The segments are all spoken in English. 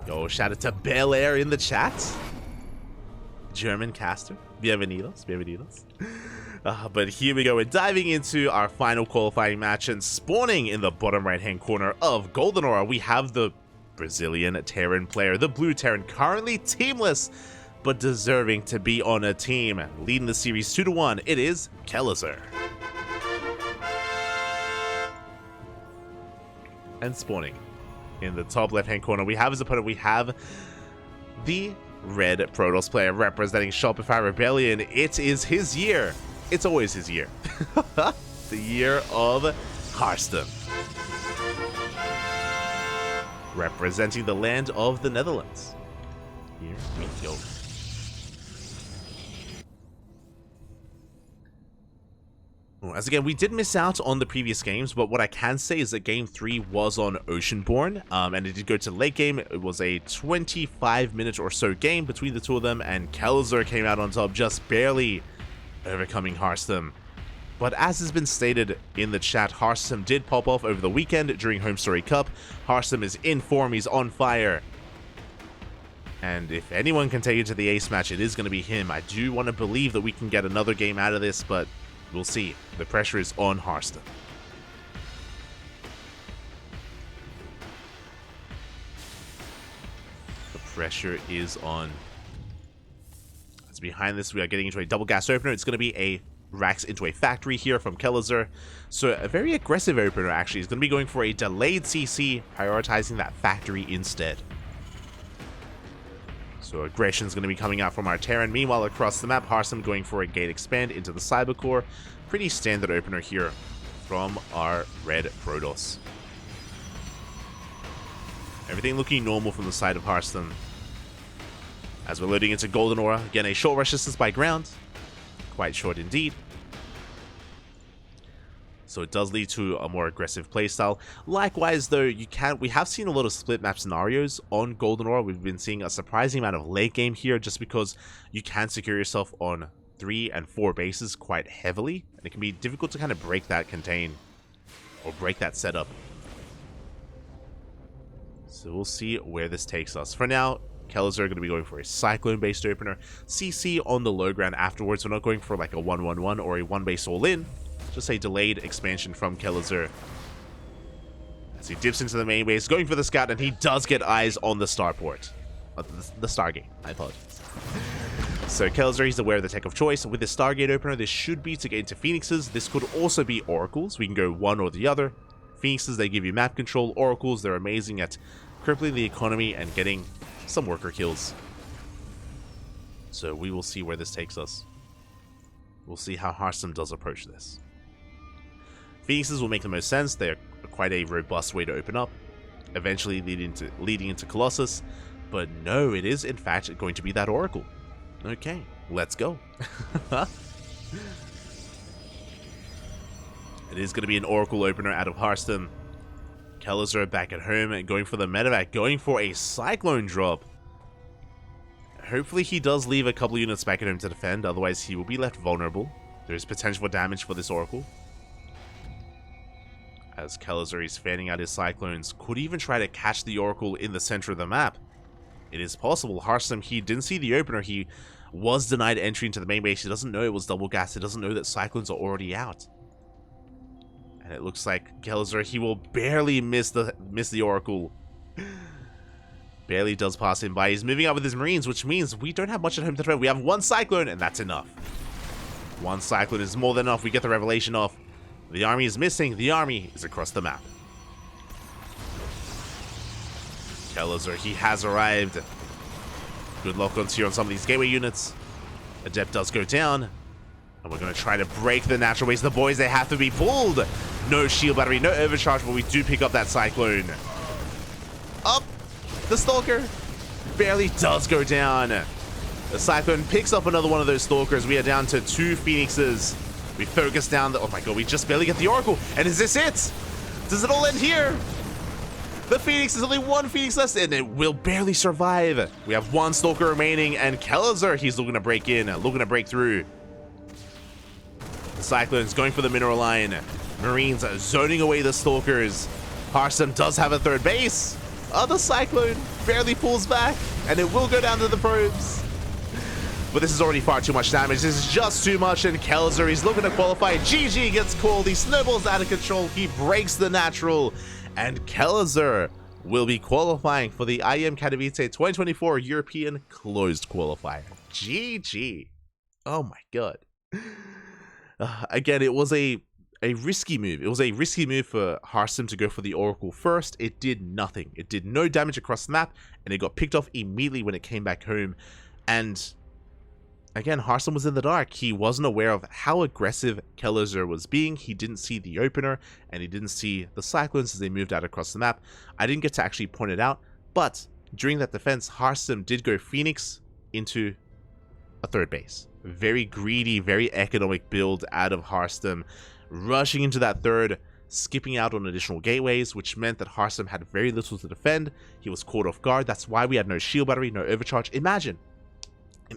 Yo, shout out to Bel Air in the chat. German caster. Bienvenidos. But here we go. We're diving into our final qualifying match, and spawning in the bottom right-hand corner of Golden Aura, we have the Brazilian Terran player, the blue Terran, currently teamless, but deserving to be on a team. Leading the series 2-1, it is Kelazhur. And spawning in the top left-hand corner, we have his opponent. We have the red Protoss player representing Shopify Rebellion. It is his year. It's always his year. The year of Harstem. Representing the land of the Netherlands. Here we go. As again, we did miss out on the previous games, but what I can say is that Game 3 was on Oceanborn, and it did go to late game. It was a 25-minute or so game between the two of them, and Kelazhur came out on top, just barely overcoming Harstem. But as has been stated in the chat, Harstem did pop off over the weekend during Home Story Cup. Harstem is in form, he's on fire. And if anyone can take it to the ace match, it is going to be him. I do want to believe that we can get another game out of this, but we'll see. The pressure is on Harstem. The pressure is on. As behind this, we are getting into a double gas opener. It's going to be a racks into a factory here from Kelazhur. So a very aggressive opener, actually. He's going to be going for a delayed CC, prioritizing that factory instead. So aggression is going to be coming out from our Terran. Meanwhile, across the map, Harstem going for a gate expand into the cyber core. Pretty standard opener here from our red Protoss. Everything looking normal from the side of Harstem. As we're loading into Golden Aura, again a short rush distance by ground. Quite short indeed. So it does lead to a more aggressive playstyle. Likewise, though, we have seen a lot of split map scenarios on Golden Aura. We've been seeing a surprising amount of late game here, just because you can secure yourself on 3 and 4 bases quite heavily, and it can be difficult to kind of break that contain or break that setup. So we'll see where this takes us. For now, Kelazhur are going to be going for a Cyclone-based opener. CC on the low ground afterwards. We're not going for like a 1-1-1 or a 1-base all-in. Just a delayed expansion from Kelazhur. As he dips into the main base, going for the scout, and he does get eyes on the starport. The Stargate, I apologize. So Kelazhur, he's aware of the tech of choice. With the Stargate opener, this should be to get into Phoenixes. This could also be Oracles. We can go one or the other. Phoenixes, they give you map control. Oracles, they're amazing at crippling the economy and getting some worker kills. So we will see where this takes us. We'll see how Harstem does approach this. Phoenixes will make the most sense. They're quite a robust way to open up, eventually leading into Colossus. But no, it is in fact going to be that Oracle. Okay, let's go. It is going to be an Oracle opener out of Harstem. Kelazhur back at home and going for the medevac, going for a Cyclone drop. Hopefully he does leave a couple units back at home to defend, otherwise he will be left vulnerable. There is potential for damage for this Oracle. As Kelazhur is fanning out his Cyclones, could even try to catch the Oracle in the center of the map. It is possible. Harstem, he didn't see the opener. He was denied entry into the main base. He doesn't know it was double gas. He doesn't know that Cyclones are already out. And it looks like Kelazhur, he will barely miss the Oracle. Barely does pass him by. He's moving out with his Marines, which means we don't have much at home to defend. We have one Cyclone, and that's enough. One Cyclone is more than enough. We get the revelation off. The army is missing. The army is across the map. Kelazhur, he has arrived. Good lock-ons here on some of these gateway units. Adept does go down. And we're going to try to break the natural base. The boys, they have to be pulled. No shield battery, no overcharge, but we do pick up that Cyclone. Up. The Stalker barely does go down. The Cyclone picks up another one of those Stalkers. We are down to 2 Phoenixes. We focus down the... Oh my god, we just barely get the Oracle. And is this it? Does it all end here? The Phoenix is only 1 Phoenix left, and it will barely survive. We have 1 Stalker remaining, and Kelazhur, he's looking to break in, looking to break through. The Cyclone's going for the mineral line. Marines are zoning away the Stalkers. Harstem does have a 3rd base. Other Cyclone barely pulls back, and it will go down to the probes. But this is already far too much damage. This is just too much, and Kelazhur, he's looking to qualify. GG gets called. He snowballs out of control. He breaks the natural, and Kelazhur will be qualifying for the IEM Katowice 2024 European Closed Qualifier. GG. Oh my god. Again, it was a risky move. It was a risky move for Harstem to go for the Oracle first. It did nothing. It did no damage across the map, and it got picked off immediately when it came back home. And again, Harstem was in the dark. He wasn't aware of how aggressive Kelazhur was being. He didn't see the opener, and he didn't see the Cyclones as they moved out across the map. I didn't get to actually point it out, but during that defense, Harstem did go Phoenix into a third base. Very greedy, very economic build out of Harstem, rushing into that third, skipping out on additional gateways, which meant that Harstem had very little to defend. He was caught off guard. That's why we had no shield battery, no overcharge. Imagine.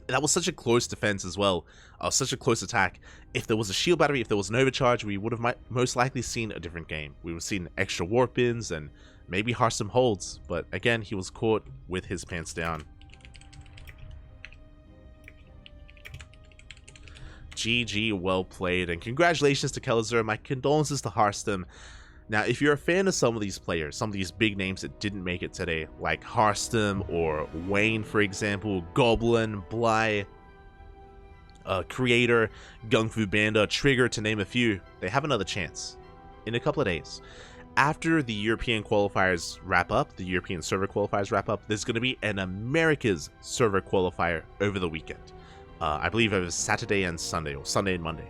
That was such a close defense as well, such a close attack. If there was a shield battery, if there was an overcharge, we would have most likely seen a different game. We would have seen extra warp ins and maybe Harstem holds, but again, he was caught with his pants down. GG, well played, and congratulations to Kelazhur. My condolences to Harstem. Now, if you're a fan of some of these players, some of these big names that didn't make it today, like Harstem or Wayne, for example, Goblin, Bly, Creator, Gung Fu Banda, Trigger, to name a few, they have another chance in a couple of days. After the European qualifiers wrap up, the European server qualifiers wrap up, there's going to be an America's server qualifier over the weekend. I believe it was Saturday and Sunday, or Sunday and Monday.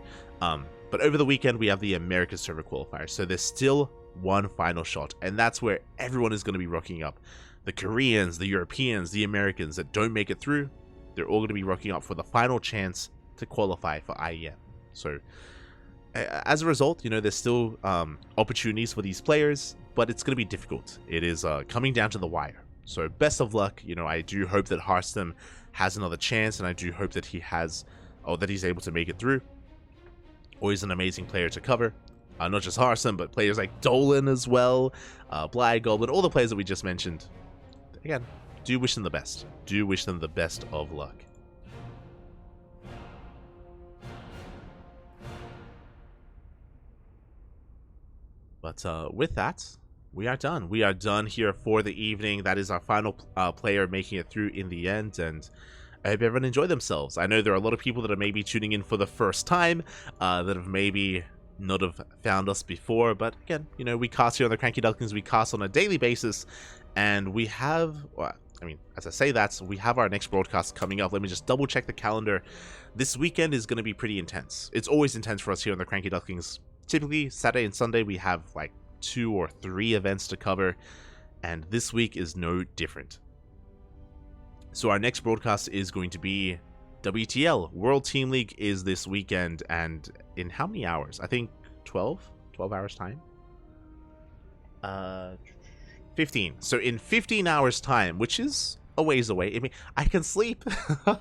But over the weekend, we have the America's server qualifier. So there's still one final shot, and that's where everyone is going to be rocking up. The Koreans, the Europeans, the Americans that don't make it through, they're all going to be rocking up for the final chance to qualify for IEM. So as a result, you know, there's still opportunities for these players, but it's going to be difficult. It is coming down to the wire. So best of luck. You know, I do hope that Harstem has another chance, and I do hope that he has, or that he's able to make it through. Always an amazing player to cover. Not just Harstem, but players like Dolan as well, Bly, Goblin, all the players that we just mentioned. Again, do wish them the best. Do wish them the best of luck. But with that, we are done. We are done here for the evening. That is our final player making it through in the end, and I hope everyone enjoyed themselves. I know there are a lot of people that are maybe tuning in for the first time, that have maybe not have found us before, but again, you know, we cast here on the CranKy Ducklings, we cast on a daily basis, and we have, well, I mean, as I say that, we have our next broadcast coming up. Let me just double check the calendar. This weekend is going to be pretty intense. It's always intense for us here on the CranKy Ducklings. Typically, Saturday and Sunday, we have like 2 or 3 events to cover, and this week is no different. So our next broadcast is going to be WTL. World Team League is this weekend, and in how many hours? I think 12 hours time? 15. So in 15 hours time, which is a ways away. I mean, I can sleep.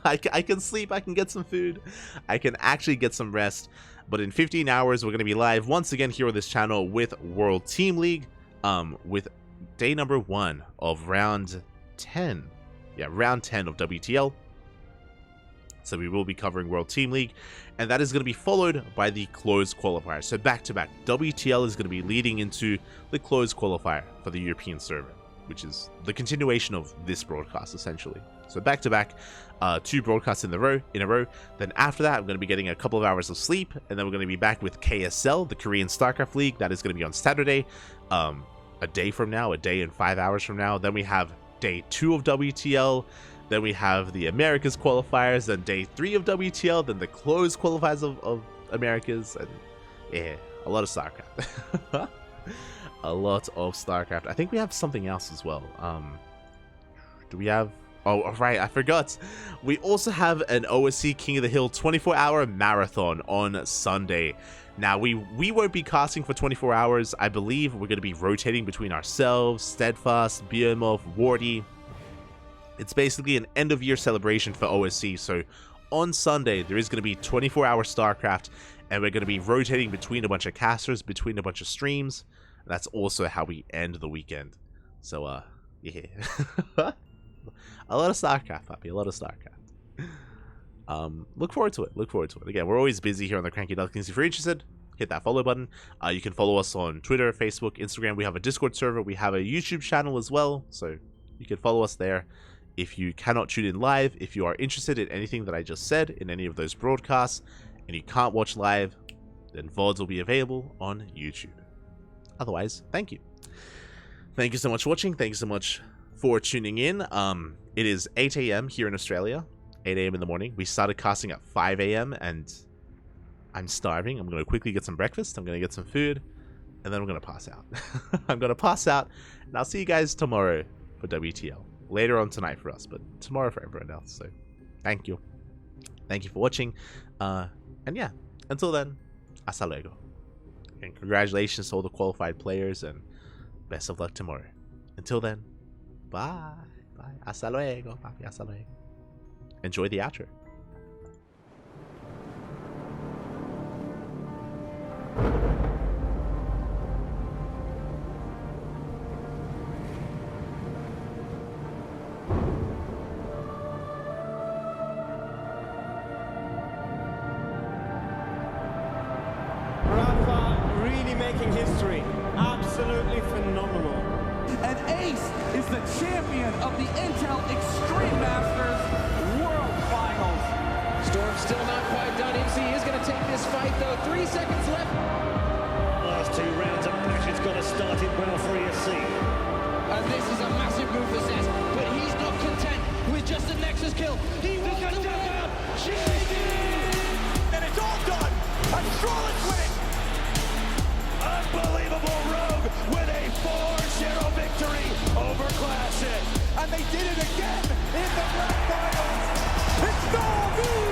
I can sleep. I can get some food. I can actually get some rest. But in 15 hours, we're going to be live once again here on this channel with World Team League, with day number 1 of round 10. Yeah, round 10 of WTL. So we will be covering World Team League, and that is going to be followed by the closed qualifier. So back to back, WTL is going to be leading into the closed qualifier for the European server, which is the continuation of this broadcast essentially. So back to back, 2 broadcasts in a row. Then after that, I'm going to be getting a couple of hours of sleep, and then we're going to be back with KSL, the Korean StarCraft League. That is going to be on Saturday, a day from now, a day and 5 hours from now. Then we have day 2 of WTL. Then we have the Americas qualifiers, then day 3 of WTL, then the closed qualifiers of Americas, and yeah, a lot of StarCraft. A lot of StarCraft. I think we have something else as well. Do we have... Oh, right, I forgot. We also have an OSC King of the Hill 24-hour marathon on Sunday. Now, we won't be casting for 24 hours. I believe we're going to be rotating between ourselves, Steadfast, Behemoth, Wardy. It's basically an end-of-year celebration for OSC, so on Sunday, there is going to be 24-hour StarCraft, and we're going to be rotating between a bunch of casters, between a bunch of streams. That's also how we end the weekend. So, Yeah. A lot of StarCraft, puppy. A lot of StarCraft. Look forward to it. Look forward to it. Again, we're always busy here on the CranKy Ducklings. If you're interested, hit that follow button. You can follow us on Twitter, Facebook, Instagram. We have a Discord server. We have a YouTube channel as well, so you can follow us there. If you cannot tune in live, if you are interested in anything that I just said in any of those broadcasts, and you can't watch live, then VODs will be available on YouTube. Otherwise, thank you. Thank you so much for watching. Thank you so much for tuning in. It is 8 a.m. here in Australia. 8 a.m. in the morning. We started casting at 5 a.m. and I'm starving. I'm going to quickly get some breakfast. I'm going to get some food, and then I'm going to pass out. I'm going to pass out, and I'll see you guys tomorrow for WTL. Later on tonight for us, but tomorrow for everyone else. So, thank you. Thank you for watching. And yeah, until then, hasta luego. And congratulations to all the qualified players, and best of luck tomorrow. Until then, bye. Bye. Hasta luego, papi. Hasta luego. Enjoy the outro. Making history. Absolutely phenomenal. And Ace is the champion of the Intel Extreme Masters World Finals. Storm's still not quite done. MC is going to take this fight, though. 3 seconds left. Last 2 rounds of action's got to start it well for ESC. And this is a massive move for Zez, but he's not content with just a Nexus kill. He wants to win. And it's all done. And Strawless winning. Unbelievable Rogue with a 4-0 victory over Classic. And they did it again in the grand finals. It's no